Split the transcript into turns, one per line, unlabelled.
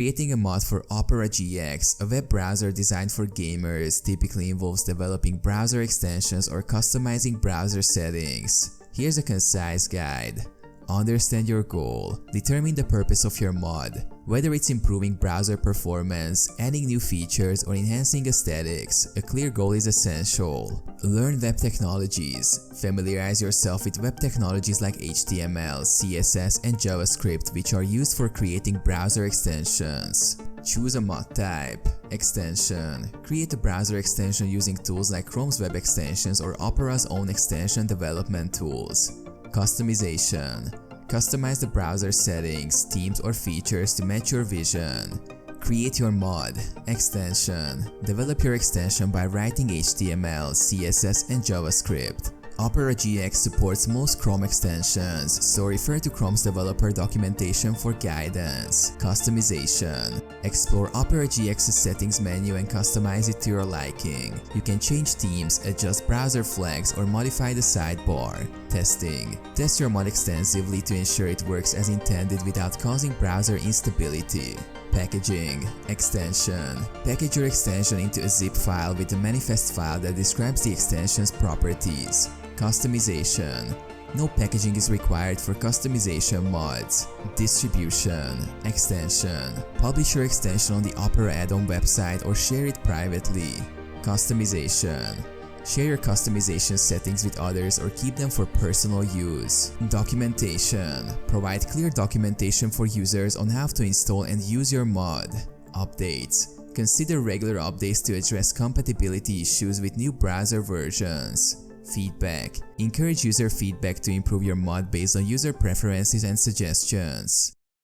Creating a mod for Opera GX, a web browser designed for gamers, typically involves developing browser extensions or customizing browser settings. Here's a concise guide. Understand your goal. Determine the purpose of your mod. Whether it's improving browser performance, adding new features, or enhancing aesthetics, a clear goal is essential. Learn web technologies. Familiarize yourself with web technologies like HTML, CSS, and JavaScript, which are used for creating browser extensions. Choose a mod type. Extension. Create a browser extension using tools like Chrome's web extensions or Opera's own extension development tools. Customization. Customize the browser settings, themes, or features to match your vision. Create your mod. Extension. Develop your extension by writing HTML, CSS, and JavaScript. Opera GX supports most Chrome extensions, so refer to Chrome's developer documentation for guidance. Customization. Explore Opera GX's settings menu and customize it to your liking. You can change themes, adjust browser flags, or modify the sidebar. Testing. Test your mod extensively to ensure it works as intended without causing browser instability. Packaging. Extension. Package your extension into a zip file with a manifest file that describes the extension's properties. Customization. No packaging is required for customization mods. Distribution. Extension. Publish your extension on the Opera add-on website or share it privately. Customization. Share your customization settings with others or keep them for personal use. Documentation. Provide clear documentation for users on how to install and use your mod. Updates. Consider regular updates to address compatibility issues with new browser versions. Feedback. Encourage user feedback to improve your mod based on user preferences and suggestions.